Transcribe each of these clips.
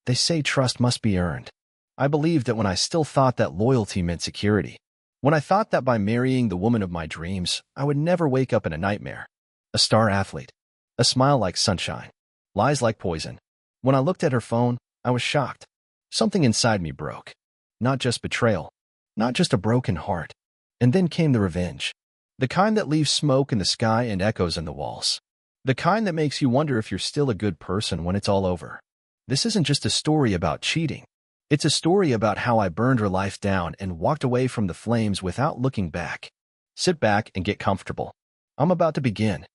They say trust must be earned. I believed it when I still thought that loyalty meant security. When I thought that by marrying the woman of my dreams, I would never wake up in a nightmare. A star athlete. A smile like sunshine. Lies like poison. When I looked at her phone, I was shocked. Something inside me broke. Not just betrayal. Not just a broken heart. And then came the revenge. The kind that leaves smoke in the sky and echoes in the walls. The kind that makes you wonder if you're still a good person when it's all over. This isn't just a story about cheating. It's a story about how I burned her life down and walked away from the flames without looking back. Sit back and get comfortable. I'm about to begin.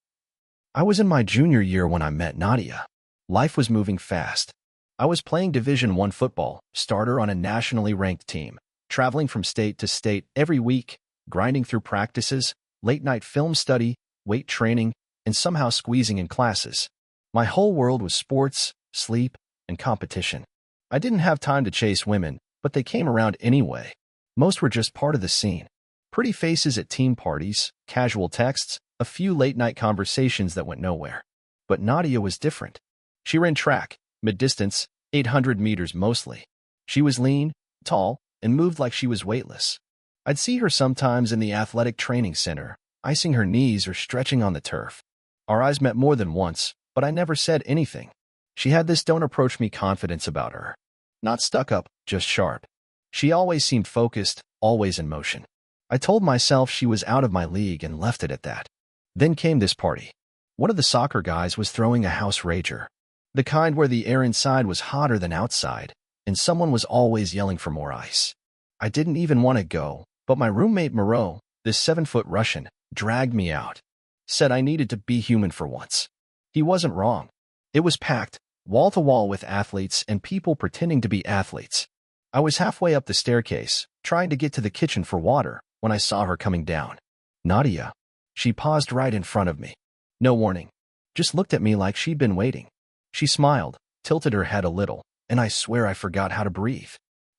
I was in my junior year when I met Nadia. Life was moving fast. I was playing Division I football, starter on a nationally ranked team, traveling from state to state every week, grinding through practices, late-night film study, weight training, and somehow squeezing in classes. My whole world was sports, sleep, and competition. I didn't have time to chase women, but they came around anyway. Most were just part of the scene. Pretty faces at team parties, casual texts, a few late-night conversations that went nowhere. But Nadia was different. She ran track, mid-distance, 800 meters mostly. She was lean, tall, and moved like she was weightless. I'd see her sometimes in the athletic training center, icing her knees or stretching on the turf. Our eyes met more than once, but I never said anything. She had this don't approach me confidence about her. Not stuck up, just sharp. She always seemed focused, always in motion. I told myself she was out of my league and left it at that. Then came this party. One of the soccer guys was throwing a house rager. The kind where the air inside was hotter than outside, and someone was always yelling for more ice. I didn't even want to go, but my roommate Moreau, this 7-foot Russian, dragged me out. Said I needed to be human for once. He wasn't wrong. It was packed, wall to wall with athletes and people pretending to be athletes. I was halfway up the staircase, trying to get to the kitchen for water, when I saw her coming down. Nadia. She paused right in front of me. No warning. Just looked at me like she'd been waiting. She smiled, tilted her head a little, and I swear I forgot how to breathe.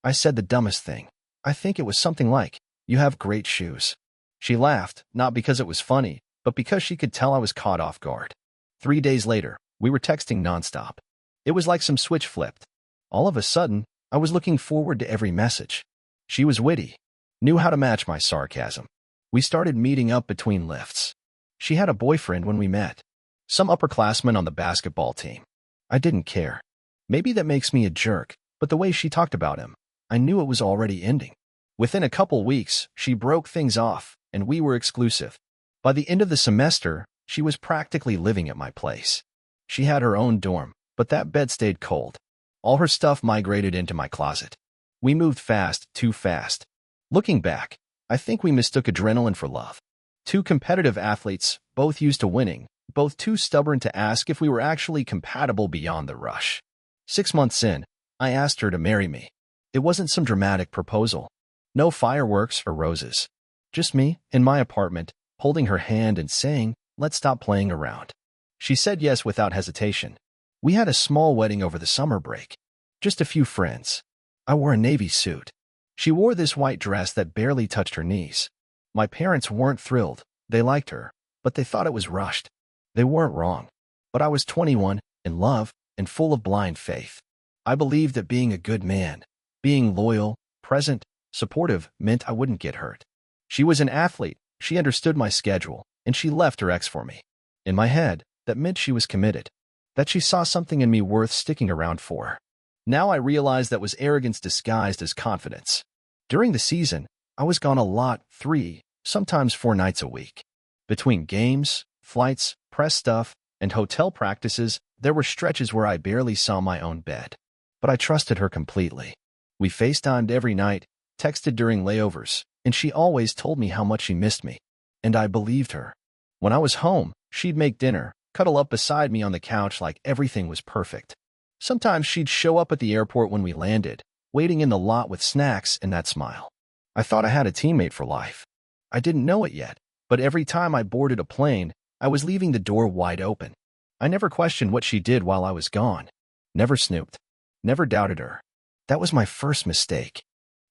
I said the dumbest thing. I think it was something like, "You have great shoes." She laughed, not because it was funny, but because she could tell I was caught off guard. 3 days later, we were texting nonstop. It was like some switch flipped. All of a sudden, I was looking forward to every message. She was witty, knew how to match my sarcasm. We started meeting up between lifts. She had a boyfriend when we met. Some upperclassman on the basketball team. I didn't care. Maybe that makes me a jerk, but the way she talked about him, I knew it was already ending. Within a couple weeks, she broke things off, and we were exclusive. By the end of the semester, she was practically living at my place. She had her own dorm, but that bed stayed cold. All her stuff migrated into my closet. We moved fast, too fast. Looking back, I think we mistook adrenaline for love. Two competitive athletes, both used to winning, both too stubborn to ask if we were actually compatible beyond the rush. 6 months in, I asked her to marry me. It wasn't some dramatic proposal. No fireworks or roses. Just me, in my apartment, holding her hand and saying, "Let's stop playing around." She said yes without hesitation. We had a small wedding over the summer break. Just a few friends. I wore a navy suit. She wore this white dress that barely touched her knees. My parents weren't thrilled. They liked her, but they thought it was rushed. They weren't wrong. But I was 21, in love, and full of blind faith. I believed that being a good man, being loyal, present, supportive, meant I wouldn't get hurt. She was an athlete, she understood my schedule, and she left her ex for me. In my head, that meant she was committed. That she saw something in me worth sticking around for. Now I realize that was arrogance disguised as confidence. During the season, I was gone a lot, 3, sometimes 4 nights a week. Between games, flights, press stuff, and hotel practices, there were stretches where I barely saw my own bed. But I trusted her completely. We FaceTimed every night, texted during layovers, and she always told me how much she missed me. And I believed her. When I was home, she'd make dinner, cuddle up beside me on the couch like everything was perfect. Sometimes she'd show up at the airport when we landed, waiting in the lot with snacks and that smile. I thought I had a teammate for life. I didn't know it yet, but every time I boarded a plane, I was leaving the door wide open. I never questioned what she did while I was gone. Never snooped. Never doubted her. That was my first mistake.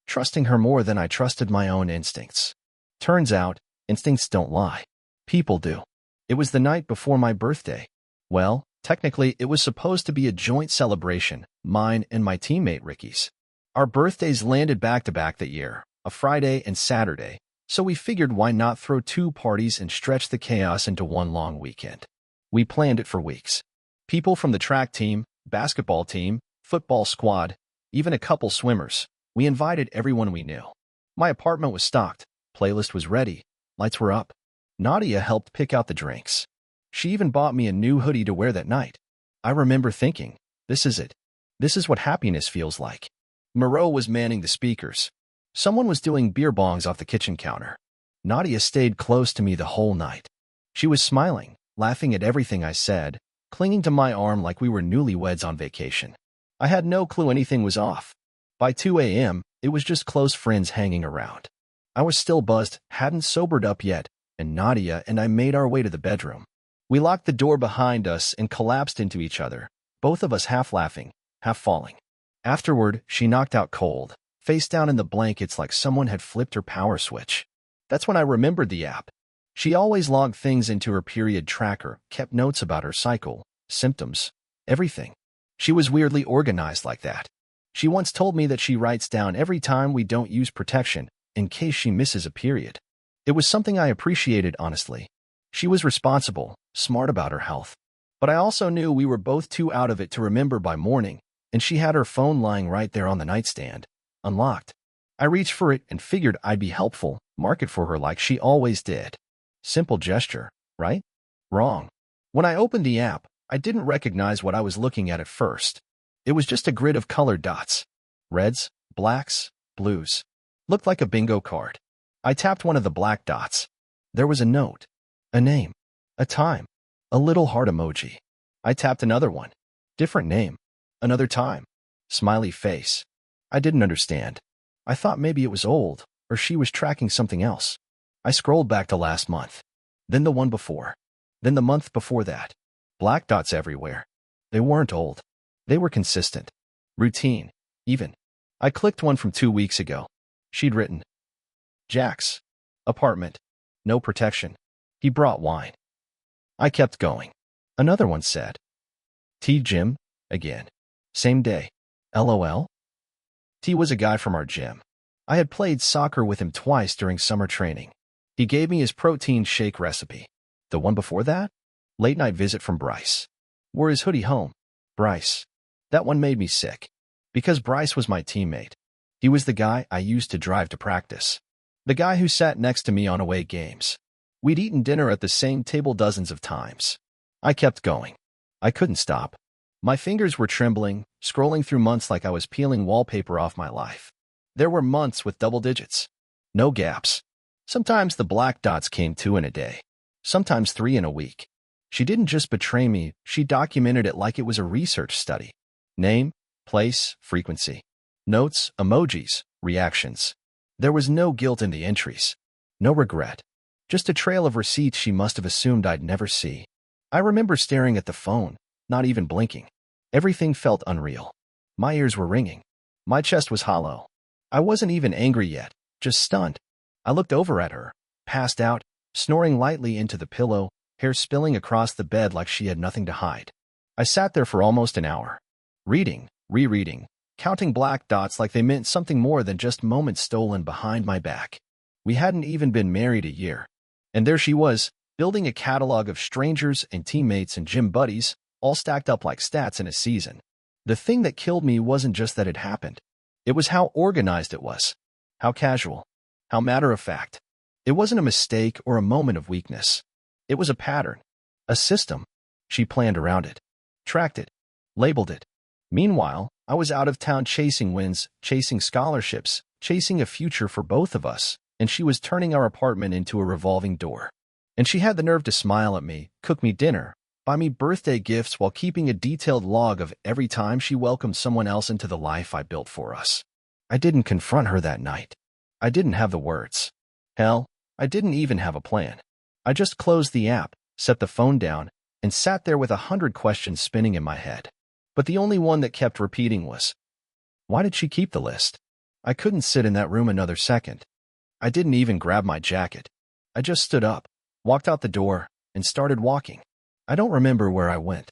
Trusting her more than I trusted my own instincts. Turns out, instincts don't lie. People do. It was the night before my birthday. Well, Technically, it was supposed to be a joint celebration, mine and my teammate Ricky's. Our birthdays landed back-to-back that year, a Friday and Saturday, so we figured why not throw two parties and stretch the chaos into one long weekend. We planned it for weeks. People from the track team, basketball team, football squad, even a couple swimmers. We invited everyone we knew. My apartment was stocked, playlist was ready, lights were up. Nadia helped pick out the drinks. She even bought me a new hoodie to wear that night. I remember thinking, this is it. This is what happiness feels like. Moreau was manning the speakers. Someone was doing beer bongs off the kitchen counter. Nadia stayed close to me the whole night. She was smiling, laughing at everything I said, clinging to my arm like we were newlyweds on vacation. I had no clue anything was off. By 2 a.m., it was just close friends hanging around. I was still buzzed, hadn't sobered up yet, and Nadia and I made our way to the bedroom. We locked the door behind us and collapsed into each other, both of us half laughing, half falling. Afterward, she knocked out cold, face down in the blankets like someone had flipped her power switch. That's when I remembered the app. She always logged things into her period tracker, kept notes about her cycle, symptoms, everything. She was weirdly organized like that. She once told me that she writes down every time we don't use protection, in case she misses a period. It was something I appreciated, honestly. She was responsible, smart about her health. But I also knew we were both too out of it to remember by morning, and she had her phone lying right there on the nightstand, unlocked. I reached for it and figured I'd be helpful, mark it for her like she always did. Simple gesture, right? Wrong. When I opened the app, I didn't recognize what I was looking at first. It was just a grid of colored dots. Reds, blacks, blues. Looked like a bingo card. I tapped one of the black dots. There was a note, a name, a time, a little heart emoji. I tapped another one. Different name, another time, smiley face. I didn't understand. I thought maybe it was old, or she was tracking something else. I scrolled back to last month. Then the one before. Then the month before that. Black dots everywhere. They weren't old. They were consistent. Routine, even. I clicked one from 2 weeks ago. She'd written, Jack's apartment, no protection. He brought wine. I kept going. Another one said, T gym, again. Same day. LOL? T was a guy from our gym. I had played soccer with him twice during summer training. He gave me his protein shake recipe. The one before that? Late night visit from Bryce. Wore his hoodie home. Bryce. That one made me sick. Because Bryce was my teammate. He was the guy I used to drive to practice. The guy who sat next to me on away games. We'd eaten dinner at the same table dozens of times. I kept going. I couldn't stop. My fingers were trembling, scrolling through months like I was peeling wallpaper off my life. There were months with double digits. No gaps. Sometimes the black dots came 2 in a day. Sometimes 3 in a week. She didn't just betray me, she documented it like it was a research study. Name, place, frequency. Notes, emojis, reactions. There was no guilt in the entries. No regret. Just a trail of receipts she must have assumed I'd never see. I remember staring at the phone, not even blinking. Everything felt unreal. My ears were ringing. My chest was hollow. I wasn't even angry yet, just stunned. I looked over at her, passed out, snoring lightly into the pillow, hair spilling across the bed like she had nothing to hide. I sat there for almost an hour. Reading, rereading, counting black dots like they meant something more than just moments stolen behind my back. We hadn't even been married a year. And there she was, building a catalog of strangers and teammates and gym buddies, all stacked up like stats in a season. The thing that killed me wasn't just that it happened. It was how organized it was. How casual. How matter-of-fact. It wasn't a mistake or a moment of weakness. It was a pattern. A system. She planned around it. Tracked it. Labeled it. Meanwhile, I was out of town chasing wins, chasing scholarships, chasing a future for both of us, and she was turning our apartment into a revolving door. And she had the nerve to smile at me, cook me dinner, buy me birthday gifts while keeping a detailed log of every time she welcomed someone else into the life I built for us. I didn't confront her that night. I didn't have the words. Hell, I didn't even have a plan. I just closed the app, set the phone down, and sat there with 100 questions spinning in my head. But the only one that kept repeating was, why did she keep the list? I couldn't sit in that room another second. I didn't even grab my jacket. I just stood up, walked out the door, and started walking. I don't remember where I went.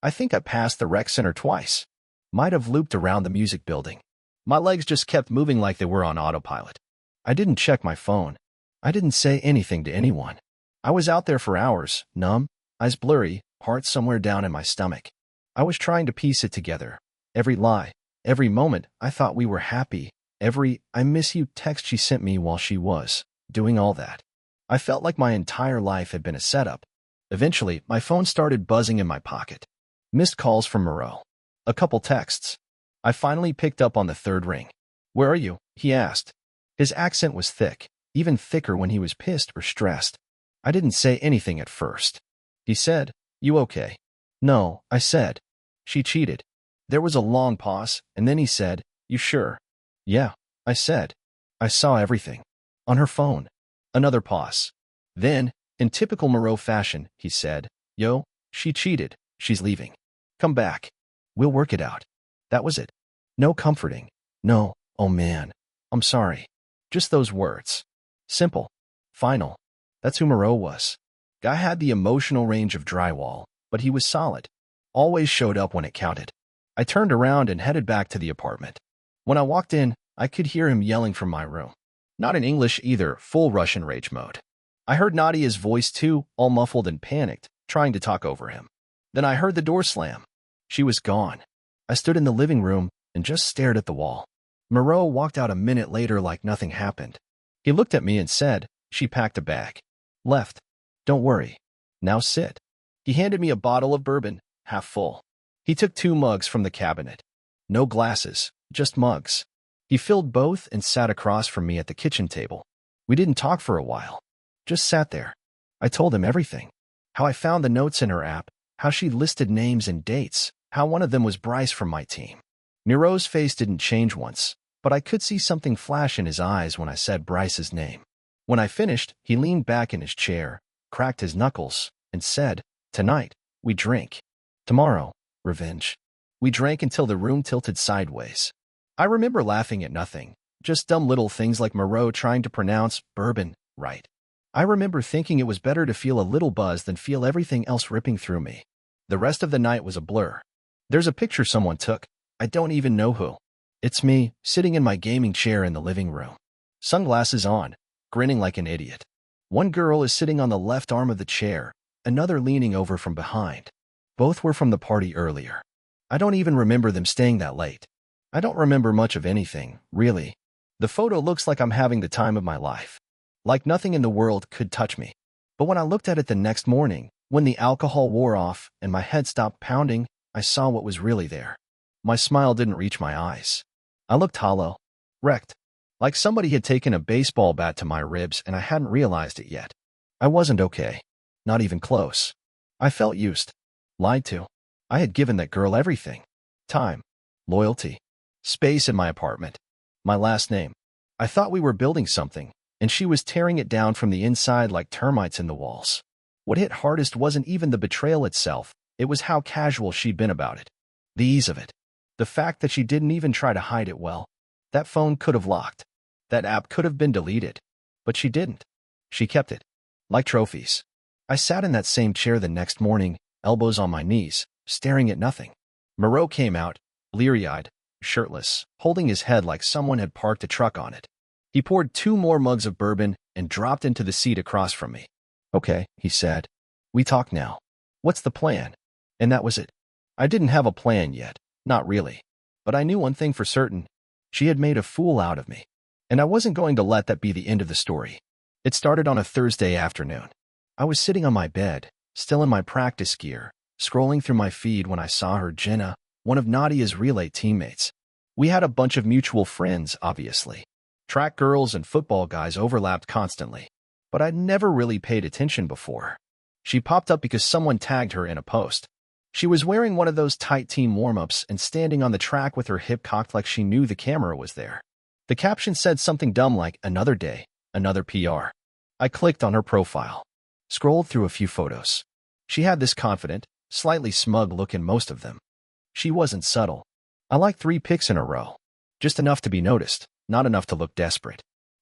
I think I passed the rec center twice. Might have looped around the music building. My legs just kept moving like they were on autopilot. I didn't check my phone. I didn't say anything to anyone. I was out there for hours, numb, eyes blurry, heart somewhere down in my stomach. I was trying to piece it together. Every lie, every moment I thought we were happy, every "I miss you" text she sent me while she was doing all that. I felt like my entire life had been a setup. Eventually, my phone started buzzing in my pocket. Missed calls from Moreau. A couple texts. I finally picked up on the third ring. "Where are you?" he asked. His accent was thick, even thicker when he was pissed or stressed. I didn't say anything at first. He said, "You okay?" "No," I said. "She cheated." There was a long pause, and then he said, "You sure?" "Yeah," I said. "I saw everything. On her phone." Another pause. Then, in typical Moreau fashion, he said, "Yo, she cheated. She's leaving. Come back. We'll work it out." That was it. No comforting. No, "Oh man, I'm sorry." Just those words. Simple. Final. That's who Moreau was. Guy had the emotional range of drywall, but he was solid. Always showed up when it counted. I turned around and headed back to the apartment. When I walked in, I could hear him yelling from my room. Not in English either, full Russian rage mode. I heard Nadia's voice too, all muffled and panicked, trying to talk over him. Then I heard the door slam. She was gone. I stood in the living room and just stared at the wall. Moreau walked out a minute later like nothing happened. He looked at me and said, "She packed a bag. Left. Don't worry. Now sit." He handed me a bottle of bourbon, half full. He took 2 mugs from the cabinet. No glasses, just mugs. He filled both and sat across from me at the kitchen table. We didn't talk for a while. Just sat there. I told him everything. How I found the notes in her app, how she listed names and dates, how one of them was Bryce from my team. Moreau's face didn't change once, but I could see something flash in his eyes when I said Bryce's name. When I finished, he leaned back in his chair, cracked his knuckles, and said, "Tonight, we drink. Tomorrow, revenge." We drank until the room tilted sideways. I remember laughing at nothing, just dumb little things like Moreau trying to pronounce bourbon right. I remember thinking it was better to feel a little buzz than feel everything else ripping through me. The rest of the night was a blur. There's a picture someone took. I don't even know who. It's me, sitting in my gaming chair in the living room. Sunglasses on, grinning like an idiot. One girl is sitting on the left arm of the chair, another leaning over from behind. Both were from the party earlier. I don't even remember them staying that late. I don't remember much of anything, really. The photo looks like I'm having the time of my life. Like nothing in the world could touch me. But when I looked at it the next morning, when the alcohol wore off and my head stopped pounding, I saw what was really there. My smile didn't reach my eyes. I looked hollow, wrecked, like somebody had taken a baseball bat to my ribs and I hadn't realized it yet. I wasn't okay. Not even close. I felt used. Lied to. I had given that girl everything. Time. Loyalty. Space in my apartment. My last name. I thought we were building something, and she was tearing it down from the inside like termites in the walls. What hit hardest wasn't even the betrayal itself, it was how casual she'd been about it. The ease of it. The fact that she didn't even try to hide it well. That phone could have locked. That app could have been deleted. But she didn't. She kept it. Like trophies. I sat in that same chair the next morning, elbows on my knees, staring at nothing. Moreau came out, bleary-eyed, shirtless, holding his head like someone had parked a truck on it. He poured 2 more mugs of bourbon and dropped into the seat across from me. "Okay," he said. "We talk now. What's the plan?" And that was it. I didn't have a plan yet, not really. But I knew one thing for certain. She had made a fool out of me. And I wasn't going to let that be the end of the story. It started on a Thursday afternoon. I was sitting on my bed, still in my practice gear, scrolling through my feed when I saw her, Jenna, one of Nadia's relay teammates. We had a bunch of mutual friends, obviously. Track girls and football guys overlapped constantly. But I'd never really paid attention before. She popped up because someone tagged her in a post. She was wearing one of those tight team warm-ups and standing on the track with her hip cocked like she knew the camera was there. The caption said something dumb like, "Another day, another PR." I clicked on her profile. Scrolled through a few photos. She had this confident, slightly smug look in most of them. She wasn't subtle. I liked 3 pics in a row. Just enough to be noticed, not enough to look desperate.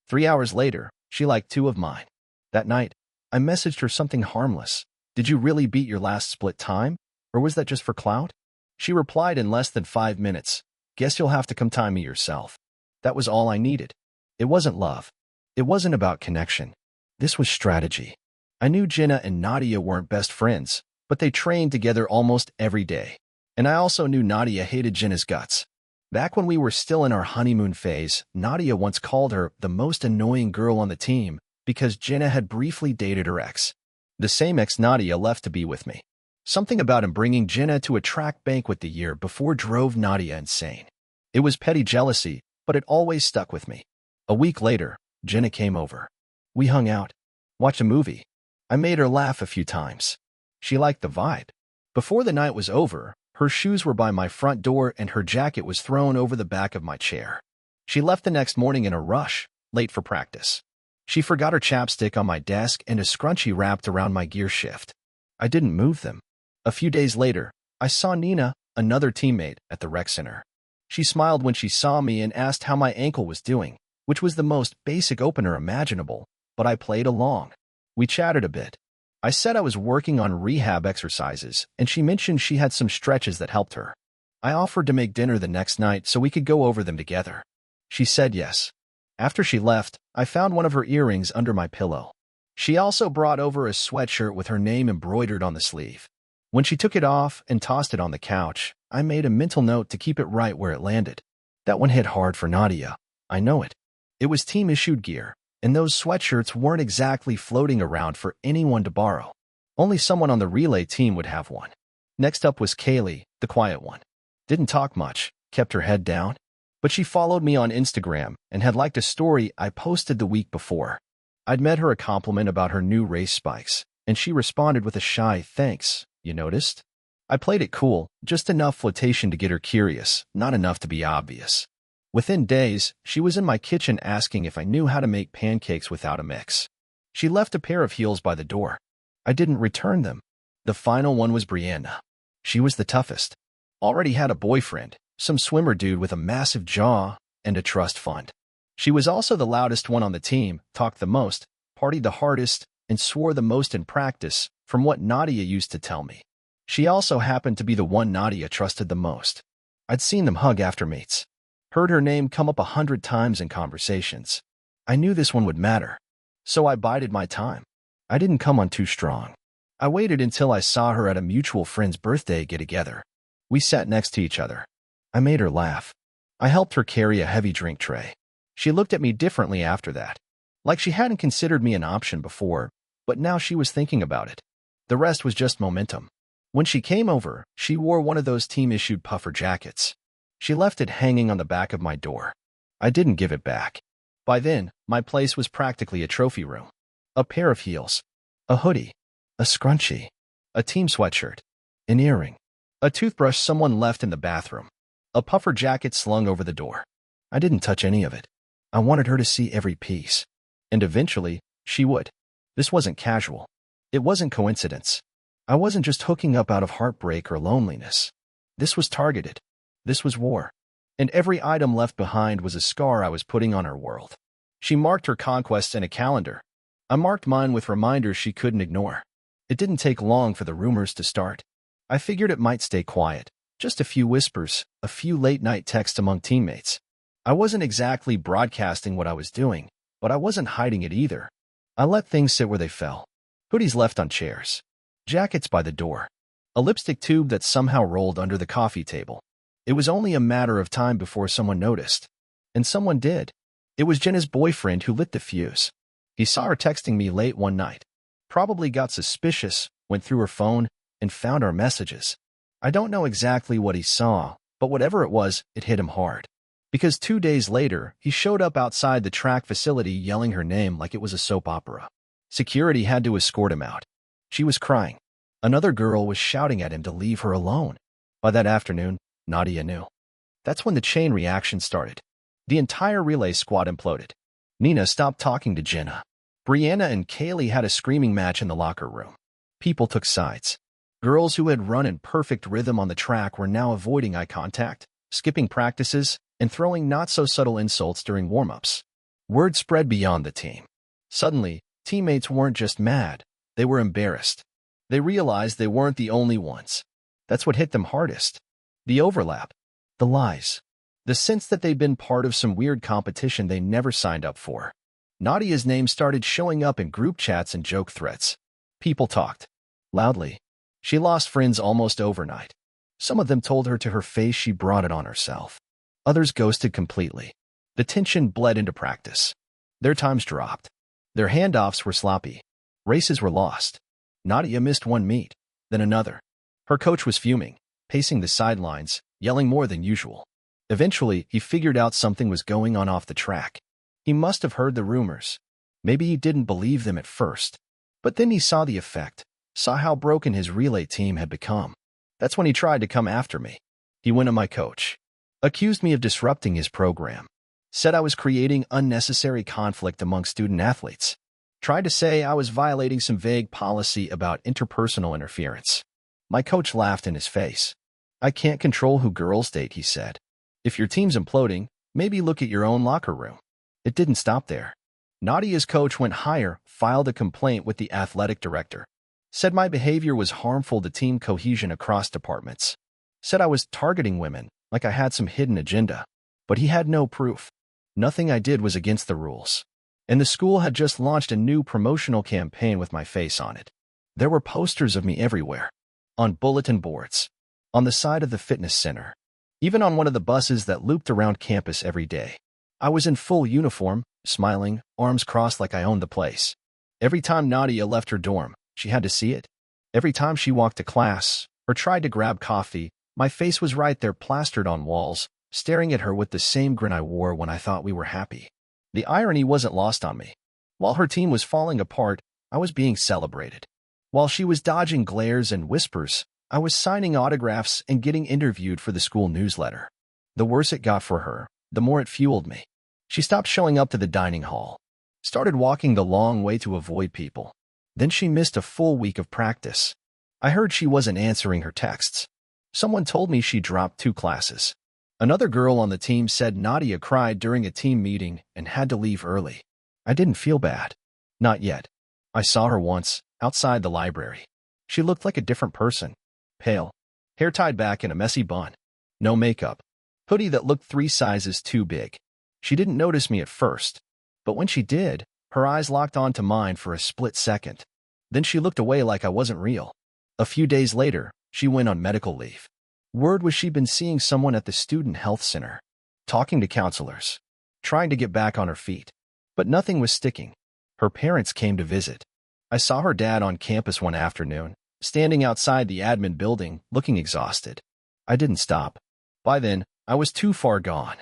3 hours later, she liked 2 of mine. That night, I messaged her something harmless. "Did you really beat your last split time?" Or was that just for clout? She replied in less than 5 minutes, "Guess you'll have to come time me yourself." That was all I needed. It wasn't love. It wasn't about connection. This was strategy. I knew Jenna and Nadia weren't best friends, but they trained together almost every day. And I also knew Nadia hated Jenna's guts. Back when we were still in our honeymoon phase, Nadia once called her the most annoying girl on the team because Jenna had briefly dated her ex. The same ex Nadia left to be with me. Something about him bringing Jenna to a track banquet the year before drove Nadia insane. It was petty jealousy, but it always stuck with me. A week later, Jenna came over. We hung out, watched a movie. I made her laugh a few times. She liked the vibe. Before the night was over, her shoes were by my front door and her jacket was thrown over the back of my chair. She left the next morning in a rush, late for practice. She forgot her chapstick on my desk and a scrunchie wrapped around my gear shift. I didn't move them. A few days later, I saw Nina, another teammate, at the rec center. She smiled when she saw me and asked how my ankle was doing, which was the most basic opener imaginable, but I played along. We chatted a bit. I said I was working on rehab exercises, and she mentioned she had some stretches that helped her. I offered to make dinner the next night so we could go over them together. She said yes. After she left, I found one of her earrings under my pillow. She also brought over a sweatshirt with her name embroidered on the sleeve. When she took it off and tossed it on the couch, I made a mental note to keep it right where it landed. That one hit hard for Nadia. I know it. It was team-issued gear, and those sweatshirts weren't exactly floating around for anyone to borrow. Only someone on the relay team would have one. Next up was Kaylee, the quiet one. Didn't talk much, kept her head down. But she followed me on Instagram and had liked a story I posted the week before. I'd met her a compliment about her new race spikes, and she responded with a shy "Thanks, you noticed?" I played it cool, just enough flirtation to get her curious, not enough to be obvious. Within days, she was in my kitchen asking if I knew how to make pancakes without a mix. She left a pair of heels by the door. I didn't return them. The final one was Brianna. She was the toughest. Already had a boyfriend, some swimmer dude with a massive jaw and a trust fund. She was also the loudest one on the team, talked the most, partied the hardest, and swore the most in practice, from what Nadia used to tell me. She also happened to be the one Nadia trusted the most. I'd seen them hug after mates. Heard her name come up 100 times in conversations. I knew this one would matter. So I bided my time. I didn't come on too strong. I waited until I saw her at a mutual friend's birthday get-together. We sat next to each other. I made her laugh. I helped her carry a heavy drink tray. She looked at me differently after that. Like she hadn't considered me an option before, but now she was thinking about it. The rest was just momentum. When she came over, she wore one of those team-issued puffer jackets. She left it hanging on the back of my door. I didn't give it back. By then, my place was practically a trophy room. A pair of heels, a hoodie, a scrunchie, a team sweatshirt, an earring, a toothbrush someone left in the bathroom, a puffer jacket slung over the door. I didn't touch any of it. I wanted her to see every piece. And eventually, she would. This wasn't casual. It wasn't coincidence. I wasn't just hooking up out of heartbreak or loneliness. This was targeted. This was war. And every item left behind was a scar I was putting on her world. She marked her conquests in a calendar. I marked mine with reminders she couldn't ignore. It didn't take long for the rumors to start. I figured it might stay quiet. Just a few whispers, a few late-night texts among teammates. I wasn't exactly broadcasting what I was doing, but I wasn't hiding it either. I let things sit where they fell. Hoodies left on chairs. Jackets by the door. A lipstick tube that somehow rolled under the coffee table. It was only a matter of time before someone noticed. And someone did. It was Jenna's boyfriend who lit the fuse. He saw her texting me late one night. Probably got suspicious, went through her phone, and found our messages. I don't know exactly what he saw, but whatever it was, it hit him hard. Because 2 days later, he showed up outside the track facility yelling her name like it was a soap opera. Security had to escort him out. She was crying. Another girl was shouting at him to leave her alone. By that afternoon, Nadia knew. That's when the chain reaction started. The entire relay squad imploded. Nina stopped talking to Jenna. Brianna and Kaylee had a screaming match in the locker room. People took sides. Girls who had run in perfect rhythm on the track were now avoiding eye contact, skipping practices, and throwing not-so-subtle insults during warm-ups. Word spread beyond the team. Suddenly, teammates weren't just mad, they were embarrassed. They realized they weren't the only ones. That's what hit them hardest. The overlap. The lies. The sense that they'd been part of some weird competition they never signed up for. Nadia's name started showing up in group chats and joke threads. People talked. Loudly. She lost friends almost overnight. Some of them told her to her face she brought it on herself. Others ghosted completely. The tension bled into practice. Their times dropped. Their handoffs were sloppy. Races were lost. Nadia missed one meet, then another. Her coach was fuming, pacing the sidelines, yelling more than usual. Eventually, he figured out something was going on off the track. He must have heard the rumors. Maybe he didn't believe them at first. But then he saw the effect, saw how broken his relay team had become. That's when he tried to come after me. He went at my coach. Accused me of disrupting his program. Said I was creating unnecessary conflict among student athletes. Tried to say I was violating some vague policy about interpersonal interference. My coach laughed in his face. I can't control who girls date, he said. If your team's imploding, maybe look at your own locker room. It didn't stop there. Nadia's coach went higher, filed a complaint with the athletic director. Said my behavior was harmful to team cohesion across departments. Said I was targeting women, like I had some hidden agenda. But he had no proof. Nothing I did was against the rules. And the school had just launched a new promotional campaign with my face on it. There were posters of me everywhere. On bulletin boards. On the side of the fitness center. Even on one of the buses that looped around campus every day. I was in full uniform, smiling, arms crossed like I owned the place. Every time Nadia left her dorm, she had to see it. Every time she walked to class, or tried to grab coffee, my face was right there plastered on walls, staring at her with the same grin I wore when I thought we were happy. The irony wasn't lost on me. While her team was falling apart, I was being celebrated. While she was dodging glares and whispers, I was signing autographs and getting interviewed for the school newsletter. The worse it got for her, the more it fueled me. She stopped showing up to the dining hall. Started walking the long way to avoid people. Then she missed a full week of practice. I heard she wasn't answering her texts. Someone told me she dropped 2 classes. Another girl on the team said Nadia cried during a team meeting and had to leave early. I didn't feel bad. Not yet. I saw her once, outside the library. She looked like a different person. Pale. Hair tied back in a messy bun. No makeup. Hoodie that looked 3 sizes too big. She didn't notice me at first. But when she did, her eyes locked onto mine for a split second. Then she looked away like I wasn't real. A few days later, she went on medical leave. Word was she'd been seeing someone at the student health center, talking to counselors, trying to get back on her feet. But nothing was sticking. Her parents came to visit. I saw her dad on campus one afternoon, standing outside the admin building, looking exhausted. I didn't stop. By then, I was too far gone.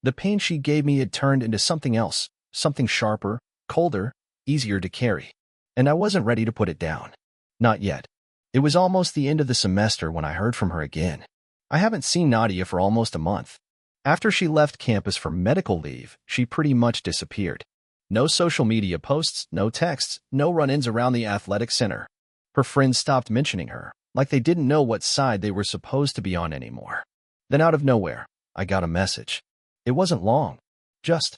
The pain she gave me had turned into something else, something sharper, colder, easier to carry. And I wasn't ready to put it down. Not yet. It was almost the end of the semester when I heard from her again. I haven't seen Nadia for almost a month. After she left campus for medical leave, she pretty much disappeared. No social media posts, no texts, no run-ins around the athletic center. Her friends stopped mentioning her, like they didn't know what side they were supposed to be on anymore. Then out of nowhere, I got a message. It wasn't long. Just,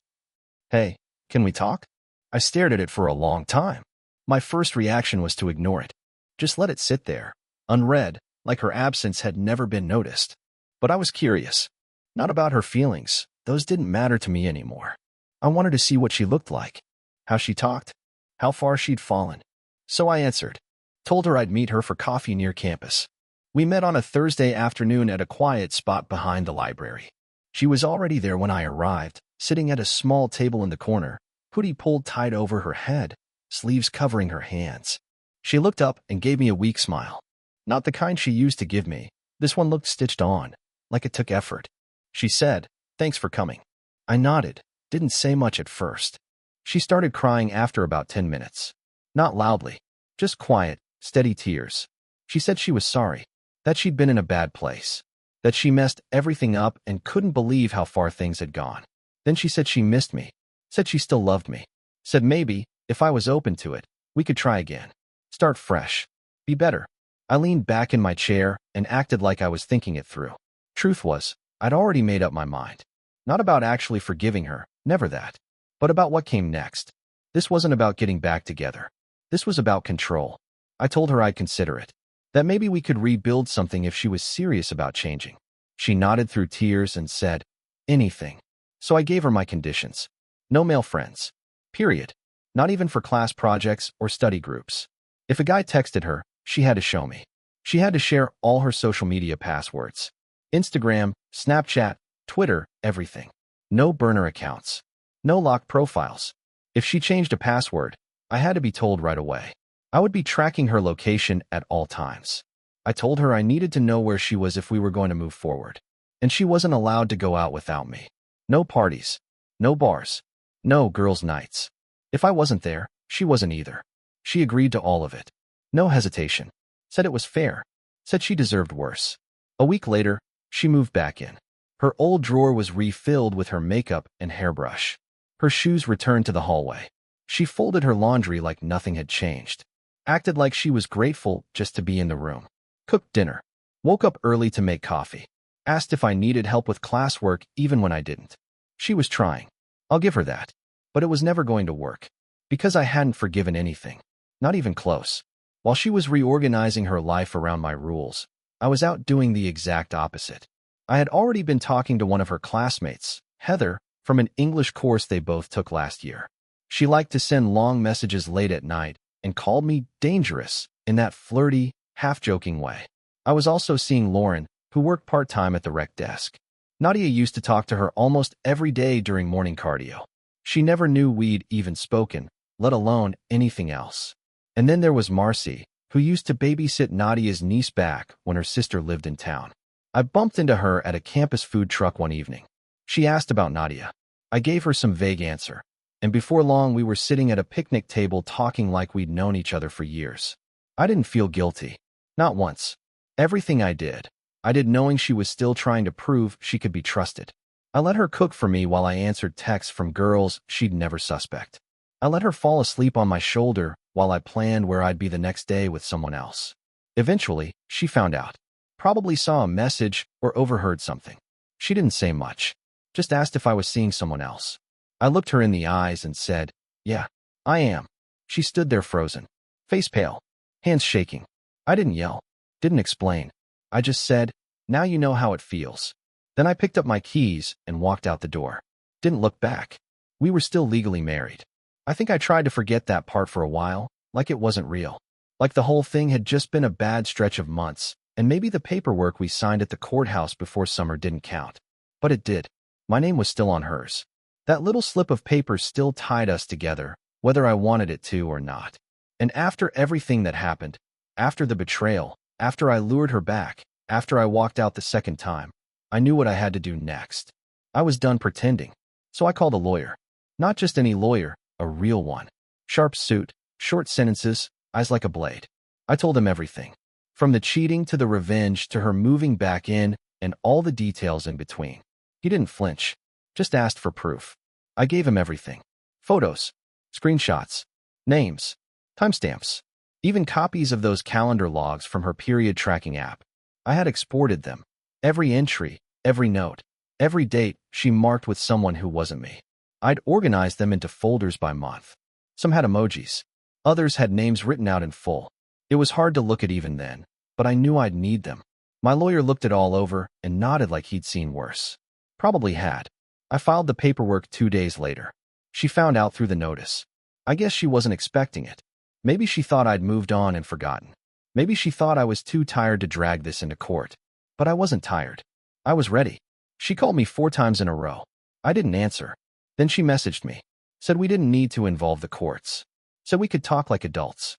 "Hey, can we talk?" I stared at it for a long time. My first reaction was to ignore it. Just let it sit there, unread, like her absence had never been noticed. But I was curious. Not about her feelings. Those didn't matter to me anymore. I wanted to see what she looked like, how she talked, how far she'd fallen. So I answered. Told her I'd meet her for coffee near campus. We met on a Thursday afternoon at a quiet spot behind the library. She was already there when I arrived, sitting at a small table in the corner, hoodie pulled tight over her head, sleeves covering her hands. She looked up and gave me a weak smile. Not the kind she used to give me. This one looked stitched on, like it took effort. She said, "Thanks for coming." I nodded, didn't say much at first. She started crying after about 10 minutes. Not loudly, just quiet, steady tears. She said she was sorry, that she'd been in a bad place, that she messed everything up and couldn't believe how far things had gone. Then she said she missed me, said she still loved me, said maybe, if I was open to it, we could try again. Start fresh. Be better. I leaned back in my chair and acted like I was thinking it through. Truth was, I'd already made up my mind. Not about actually forgiving her, never that. But about what came next. This wasn't about getting back together. This was about control. I told her I'd consider it. that maybe we could rebuild something if she was serious about changing. She nodded through tears and said, anything. So I gave her my conditions. No male friends. Period. Not even for class projects or study groups. If a guy texted her, she had to show me. She had to share all her social media passwords. Instagram, Snapchat, Twitter, everything. No burner accounts. No locked profiles. If she changed a password, I had to be told right away. I would be tracking her location at all times. I told her I needed to know where she was if we were going to move forward. And she wasn't allowed to go out without me. No parties. No bars. No girls' nights. If I wasn't there, she wasn't either. She agreed to all of it. No hesitation. Said it was fair. Said she deserved worse. A week later, she moved back in. Her old drawer was refilled with her makeup and hairbrush. Her shoes returned to the hallway. She folded her laundry like nothing had changed. Acted like she was grateful just to be in the room. Cooked dinner. Woke up early to make coffee. Asked if I needed help with classwork even when I didn't. She was trying. I'll give her that. But it was never going to work. Because I hadn't forgiven anything. Not even close. While she was reorganizing her life around my rules, I was out doing the exact opposite. I had already been talking to one of her classmates, Heather, from an English course they both took last year. She liked to send long messages late at night and called me dangerous in that flirty, half-joking way. I was also seeing Lauren, who worked part-time at the rec desk. Nadia used to talk to her almost every day during morning cardio. She never knew we'd even spoken, let alone anything else. And then there was Marcy, who used to babysit Nadia's niece back when her sister lived in town. I bumped into her at a campus food truck one evening. She asked about Nadia. I gave her some vague answer. And before long we were sitting at a picnic table talking like we'd known each other for years. I didn't feel guilty. Not once. Everything I did knowing she was still trying to prove she could be trusted. I let her cook for me while I answered texts from girls she'd never suspect. I let her fall asleep on my shoulder while I planned where I'd be the next day with someone else. Eventually, she found out. Probably saw a message or overheard something. She didn't say much. Just asked if I was seeing someone else. I looked her in the eyes and said, yeah, I am. She stood there frozen. Face pale. Hands shaking. I didn't yell. Didn't explain. I just said, now you know how it feels. Then I picked up my keys and walked out the door. Didn't look back. We were still legally married. I think I tried to forget that part for a while, like it wasn't real. Like the whole thing had just been a bad stretch of months, and maybe the paperwork we signed at the courthouse before summer didn't count. But it did. My name was still on hers. That little slip of paper still tied us together, whether I wanted it to or not. And after everything that happened, after the betrayal, after I lured her back, after I walked out the second time, I knew what I had to do next. I was done pretending. So I called a lawyer. Not just any lawyer, a real one. Sharp suit, short sentences, eyes like a blade. I told him everything. From the cheating to the revenge to her moving back in and all the details in between. He didn't flinch. Just asked for proof. I gave him everything. Photos, screenshots, names, timestamps, even copies of those calendar logs from her period tracking app. I had exported them. Every entry, every note, every date she marked with someone who wasn't me. I'd organized them into folders by month. Some had emojis. Others had names written out in full. It was hard to look at even then, but I knew I'd need them. My lawyer looked it all over and nodded like he'd seen worse. Probably had. I filed the paperwork 2 days later. She found out through the notice. I guess she wasn't expecting it. Maybe she thought I'd moved on and forgotten. Maybe she thought I was too tired to drag this into court. But I wasn't tired. I was ready. She called me 4 times in a row. I didn't answer. Then she messaged me. Said we didn't need to involve the courts. Said we could talk like adults.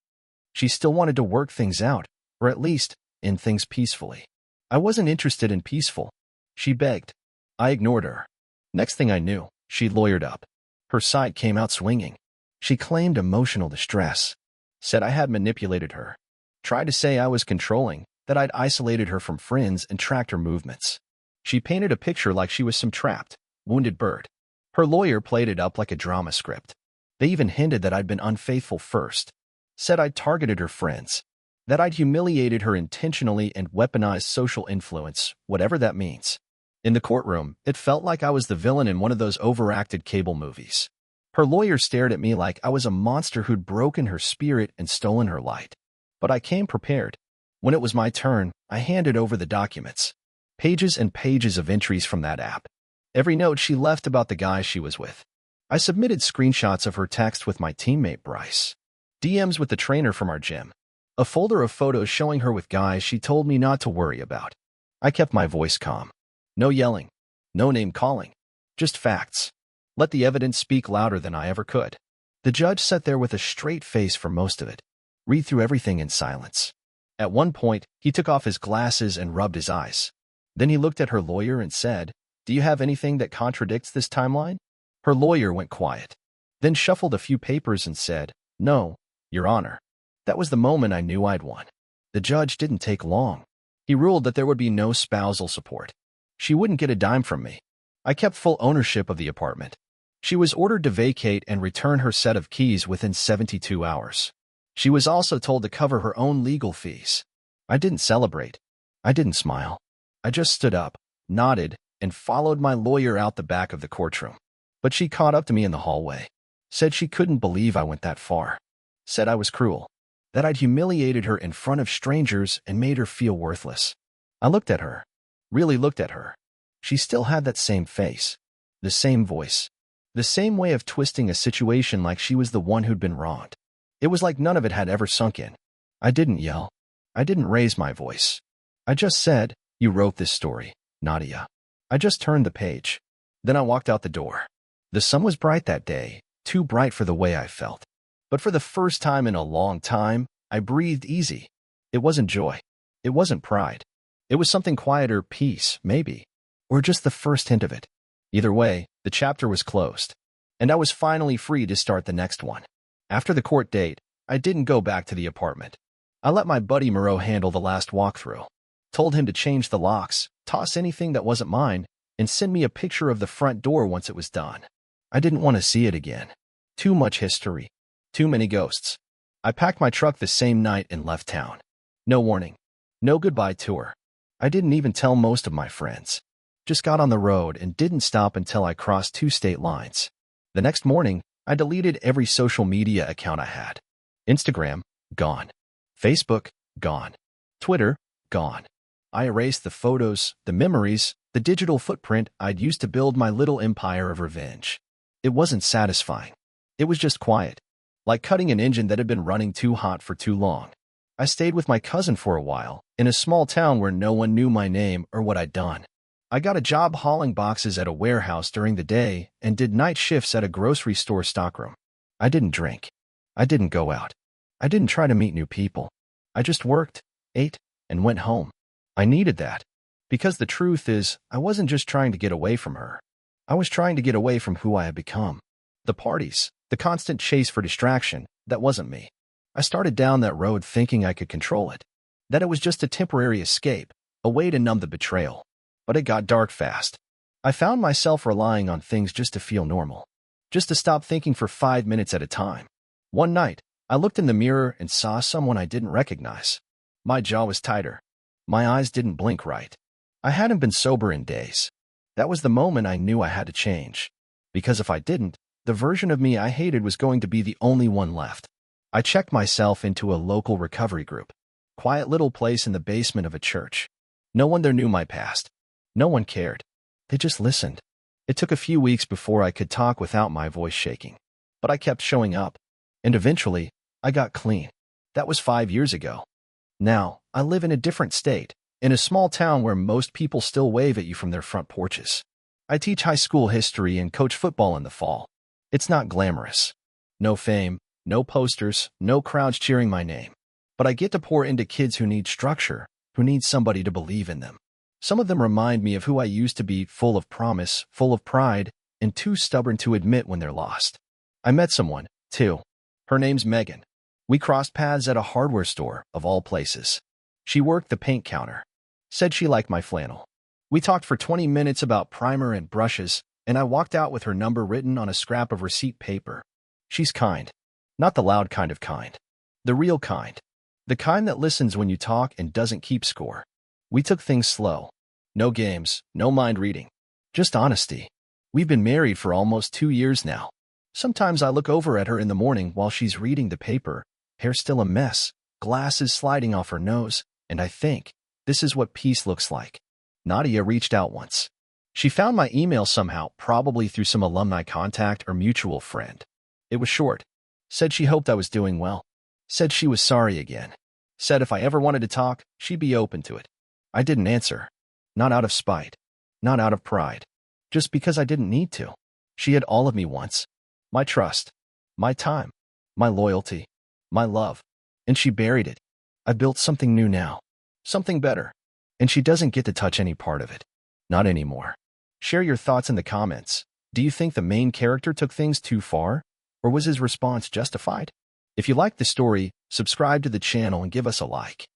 She still wanted to work things out, or at least, end things peacefully. I wasn't interested in peaceful. She begged. I ignored her. Next thing I knew, she lawyered up. Her side came out swinging. She claimed emotional distress. Said I had manipulated her. Tried to say I was controlling, that I'd isolated her from friends and tracked her movements. She painted a picture like she was some trapped, wounded bird. Her lawyer played it up like a drama script. They even hinted that I'd been unfaithful first. Said I'd targeted her friends. That I'd humiliated her intentionally and weaponized social influence, whatever that means. In the courtroom, it felt like I was the villain in one of those overacted cable movies. Her lawyer stared at me like I was a monster who'd broken her spirit and stolen her light. But I came prepared. When it was my turn, I handed over the documents. Pages and pages of entries from that app. Every note she left about the guy she was with. I submitted screenshots of her text with my teammate Bryce. DMs with the trainer from our gym. A folder of photos showing her with guys she told me not to worry about. I kept my voice calm. No yelling. No name calling. Just facts. Let the evidence speak louder than I ever could. The judge sat there with a straight face for most of it. Read through everything in silence. At one point, he took off his glasses and rubbed his eyes. Then he looked at her lawyer and said, "Do you have anything that contradicts this timeline?" Her lawyer went quiet. Then shuffled a few papers and said, "No, Your Honor." That was the moment I knew I'd won. The judge didn't take long. He ruled that there would be no spousal support. She wouldn't get a dime from me. I kept full ownership of the apartment. She was ordered to vacate and return her set of keys within 72 hours. She was also told to cover her own legal fees. I didn't celebrate. I didn't smile. I just stood up, nodded, and followed my lawyer out the back of the courtroom. But she caught up to me in the hallway. Said she couldn't believe I went that far. Said I was cruel. That I'd humiliated her in front of strangers and made her feel worthless. I looked at her. Really looked at her. She still had that same face. The same voice. The same way of twisting a situation like she was the one who'd been wronged. It was like none of it had ever sunk in. I didn't yell. I didn't raise my voice. I just said, "You wrote this story, Nadia." I just turned the page. Then I walked out the door. The sun was bright that day, too bright for the way I felt. But for the first time in a long time, I breathed easy. It wasn't joy. It wasn't pride. It was something quieter, peace, maybe. Or just the first hint of it. Either way, the chapter was closed. And I was finally free to start the next one. After the court date, I didn't go back to the apartment. I let my buddy Moreau handle the last walkthrough. Told him to change the locks, toss anything that wasn't mine, and send me a picture of the front door once it was done. I didn't want to see it again. Too much history. Too many ghosts. I packed my truck the same night and left town. No warning. No goodbye tour. I didn't even tell most of my friends. Just got on the road and didn't stop until I crossed 2 state lines. The next morning, I deleted every social media account I had. Instagram, gone. Facebook, gone. Twitter, gone. I erased the photos, the memories, the digital footprint I'd used to build my little empire of revenge. It wasn't satisfying. It was just quiet. Like cutting an engine that had been running too hot for too long. I stayed with my cousin for a while, in a small town where no one knew my name or what I'd done. I got a job hauling boxes at a warehouse during the day and did night shifts at a grocery store stockroom. I didn't drink. I didn't go out. I didn't try to meet new people. I just worked, ate, and went home. I needed that. Because the truth is, I wasn't just trying to get away from her. I was trying to get away from who I had become. The parties, the constant chase for distraction, that wasn't me. I started down that road thinking I could control it. That it was just a temporary escape, a way to numb the betrayal. But it got dark fast. I found myself relying on things just to feel normal. Just to stop thinking for 5 minutes at a time. One night, I looked in the mirror and saw someone I didn't recognize. My jaw was tighter. My eyes didn't blink right. I hadn't been sober in days. That was the moment I knew I had to change. Because if I didn't, the version of me I hated was going to be the only one left. I checked myself into a local recovery group. Quiet little place in the basement of a church. No one there knew my past. No one cared. They just listened. It took a few weeks before I could talk without my voice shaking. But I kept showing up. And eventually, I got clean. That was 5 years ago. Now, I live in a different state, in a small town where most people still wave at you from their front porches. I teach high school history and coach football in the fall. It's not glamorous. No fame, no posters, no crowds cheering my name. But I get to pour into kids who need structure, who need somebody to believe in them. Some of them remind me of who I used to be, full of promise, full of pride, and too stubborn to admit when they're lost. I met someone, too. Her name's Megan. We crossed paths at a hardware store, of all places. She worked the paint counter. Said she liked my flannel. We talked for 20 minutes about primer and brushes, and I walked out with her number written on a scrap of receipt paper. She's kind. Not the loud kind of kind. The real kind. The kind that listens when you talk and doesn't keep score. We took things slow. No games, no mind reading. Just honesty. We've been married for almost 2 years now. Sometimes I look over at her in the morning while she's reading the paper, hair still a mess, glasses sliding off her nose, And I think this is what peace looks like. Nadia reached out once. She found my email somehow, probably through some alumni contact or mutual friend. It was short. Said she hoped I was doing well. Said she was sorry again. Said if I ever wanted to talk, she'd be open to it. I didn't answer. Not out of spite. Not out of pride. Just because I didn't need to. She had all of me once. My trust. My time. My loyalty. My love. And she buried it. I built something new now. Something better. And she doesn't get to touch any part of it. Not anymore. Share your thoughts in the comments. Do you think the main character took things too far? Or was his response justified? If you liked the story, subscribe to the channel and give us a like.